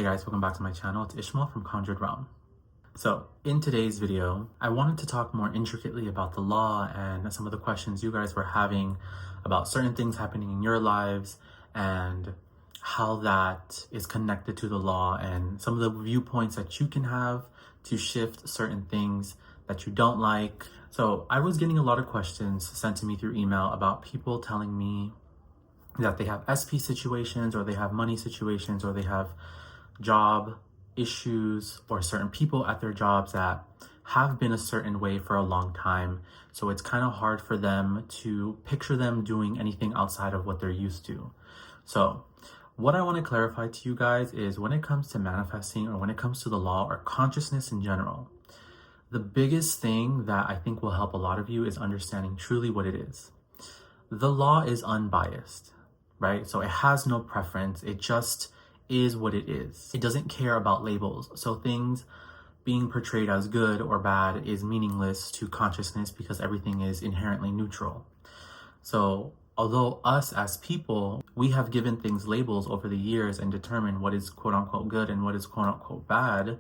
Hey guys, welcome back to my channel. It's Ishmael from Conjured Realm. So in today's video, I wanted to talk more intricately about the law and some of the questions you guys were having about certain things happening in your lives and how that is connected to the law and some of the viewpoints that you can have to shift certain things that you don't like. So I was getting a lot of questions sent to me through email about people telling me that they have SP situations or they have money situations or they have job issues or certain people at their jobs that have been a certain way for a long time. So it's kind of hard for them to picture them doing anything outside of what they're used to. So what I want to clarify to you guys is when it comes to manifesting or when it comes to the law or consciousness in general, the biggest thing that I think will help a lot of you is understanding truly what it is. The law is unbiased, right? So it has no preference. It just is what it is. It doesn't care about labels. So things being portrayed as good or bad is meaningless to consciousness because everything is inherently neutral. So although us as people, we have given things labels over the years and determined what is quote unquote good and what is quote unquote bad,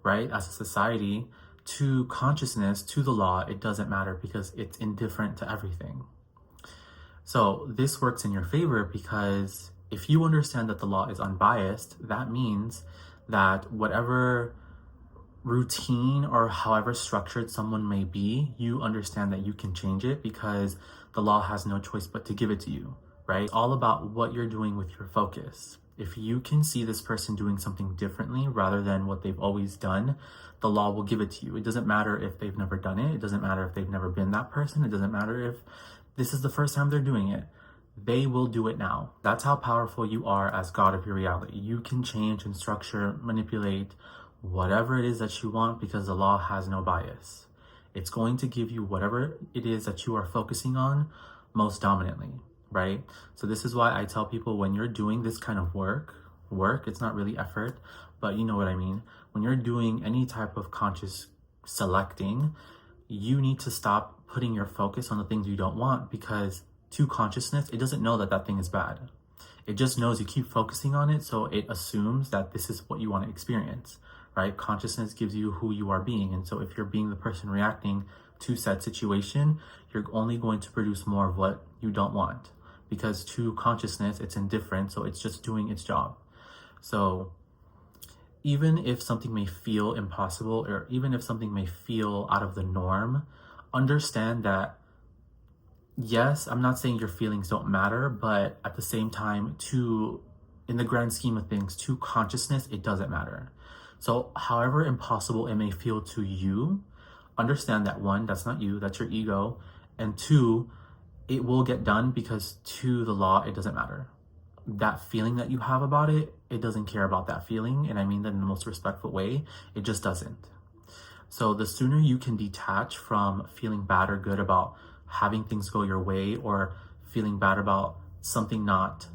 right? As a society, to consciousness, to the law, it doesn't matter because it's indifferent to everything. So this works in your favor because if you understand that the law is unbiased, that means that whatever routine or however structured someone may be, you understand that you can change it because the law has no choice but to give it to you, right? It's all about what you're doing with your focus. If you can see this person doing something differently rather than what they've always done, the law will give it to you. It doesn't matter if they've never done it. It doesn't matter if they've never been that person. It doesn't matter if this is the first time they're doing it. They will do it now. That's how powerful you are as God of your reality. You can change and structure, manipulate whatever it is that you want because the law has no bias. It's going to give you whatever it is that you are focusing on most dominantly, right? So this is why I tell people when you're doing this kind of work, it's not really effort, but you know what I mean. When you're doing any type of conscious selecting, you need to stop putting your focus on the things you don't want because to consciousness, it doesn't know that that thing is bad. It just knows you keep focusing on it, so it assumes that this is what you want to experience, right? Consciousness gives you who you are being, and so if you're being the person reacting to said situation, you're only going to produce more of what you don't want because to consciousness, it's indifferent, so it's just doing its job. So even if something may feel impossible or even if something may feel out of the norm, understand that yes, I'm not saying your feelings don't matter, but at the same time, in the grand scheme of things, to consciousness, it doesn't matter. So however impossible it may feel to you, understand that one, that's not you, that's your ego. And two, it will get done because to the law, it doesn't matter. That feeling that you have about it, it doesn't care about that feeling. And I mean that in the most respectful way, it just doesn't. So the sooner you can detach from feeling bad or good about having things go your way or feeling bad about something not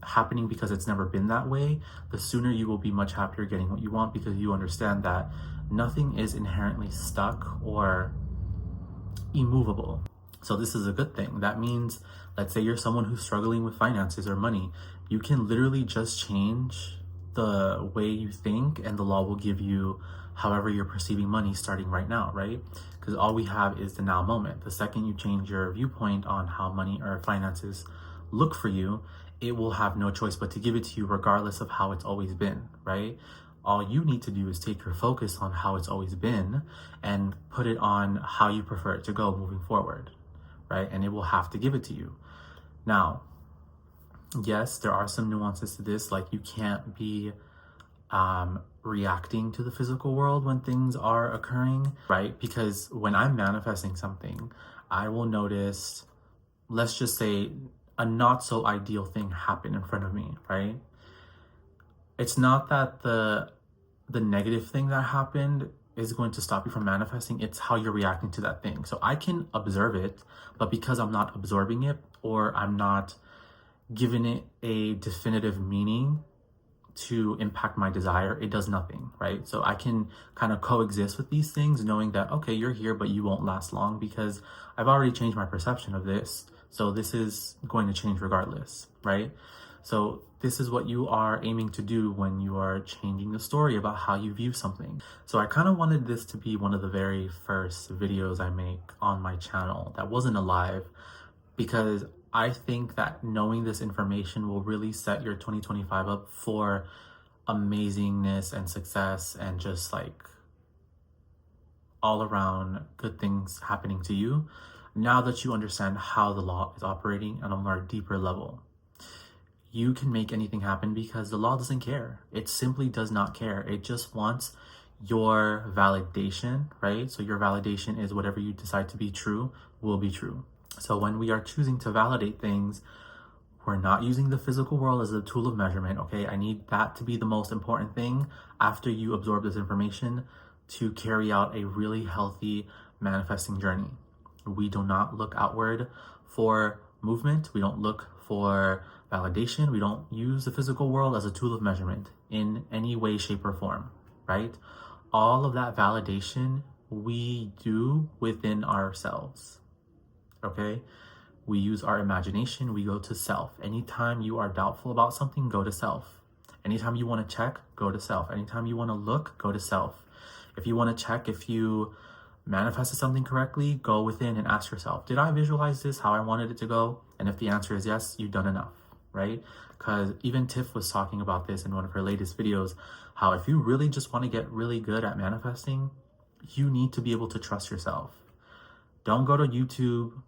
happening because it's never been that way, the sooner you will be much happier getting what you want because you understand that nothing is inherently stuck or immovable. So this is a good thing. That means, let's say you're someone who's struggling with finances or money, you can literally just change the way you think and the law will give you however you're perceiving money starting right now, right? Because all we have is the now moment. The second you change your viewpoint on how money or finances look for you, it will have no choice but to give it to you regardless of how it's always been, right? All you need to do is take your focus on how it's always been and put it on how you prefer it to go moving forward, right? And it will have to give it to you. Now, yes, there are some nuances to this, like you can't be reacting to the physical world when things are occurring, right? Because when I'm manifesting something, I will notice, let's just say, a not so ideal thing happen in front of me, right? It's not that the negative thing that happened is going to stop you from manifesting. It's how you're reacting to that thing. So I can observe it, but because I'm not absorbing it or I'm not giving it a definitive meaning to impact my desire, it does nothing, right? So I can kind of coexist with these things knowing that, okay, you're here, but you won't last long because I've already changed my perception of this. So this is going to change regardless, right? So this is what you are aiming to do when you are changing the story about how you view something. So I kind of wanted this to be one of the very first videos I make on my channel that wasn't a live, because I think that knowing this information will really set your 2025 up for amazingness and success and just like all around good things happening to you now that you understand how the law is operating on a more deeper level. You can make anything happen because the law doesn't care. It simply does not care. It just wants your validation, right? So your validation is whatever you decide to be true will be true. So when we are choosing to validate things, we're not using the physical world as a tool of measurement, okay? I need that to be the most important thing after you absorb this information to carry out a really healthy manifesting journey. We do not look outward for movement. We don't look for validation. We don't use the physical world as a tool of measurement in any way, shape, or form, right? All of that validation we do within ourselves, okay? We use our imagination. We go to self. Anytime you are doubtful about something, go to self. Anytime you want to check, go to self. Anytime you want to look, go to self. If you want to check if you manifested something correctly, go within and ask yourself, did I visualize this how I wanted it to go? And if the answer is yes, you've done enough, right? Because even Tiff was talking about this in one of her latest videos, how if you really just want to get really good at manifesting, you need to be able to trust yourself. Don't go to YouTube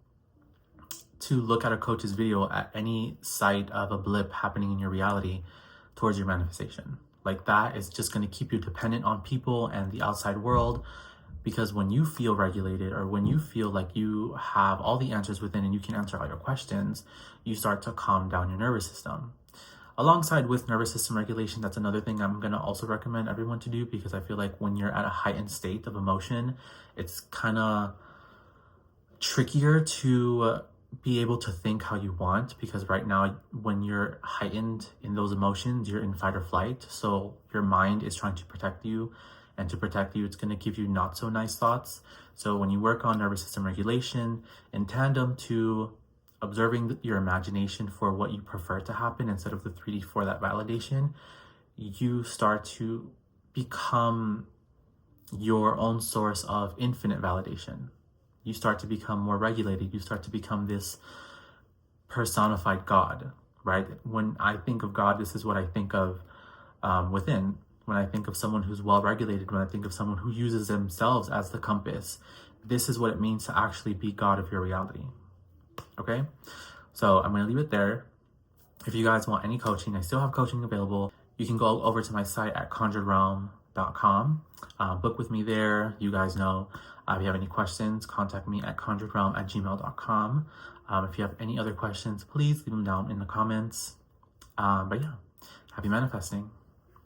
to look at a coach's video at any sight of a blip happening in your reality towards your manifestation. Like that is just going to keep you dependent on people and the outside world, because when you feel regulated or when you feel like you have all the answers within and you can answer all your questions, you start to calm down your nervous system. Alongside with nervous system regulation, that's another thing I'm going to also recommend everyone to do, because I feel like when you're at a heightened state of emotion, it's kind of trickier to be able to think how you want, because right now when you're heightened in those emotions, you're in fight or flight. So your mind is trying to protect you, and to protect you, it's going to give you not so nice thoughts. So when you work on nervous system regulation in tandem to observing your imagination for what you prefer to happen instead of the 3D for that validation, you start to become your own source of infinite validation. You start to become more regulated. You start to become this personified God, right? When I think of God, this is what I think of within. When I think of someone who's well-regulated, when I think of someone who uses themselves as the compass, this is what it means to actually be God of your reality, okay? So I'm gonna leave it there. If you guys want any coaching, I still have coaching available. You can go over to my site at conjuredrealm.com. Book with me there. You guys know. If you have any questions, contact me at conjuredrealm@gmail.com. If you have any other questions, please leave them down in the comments. But yeah, happy manifesting.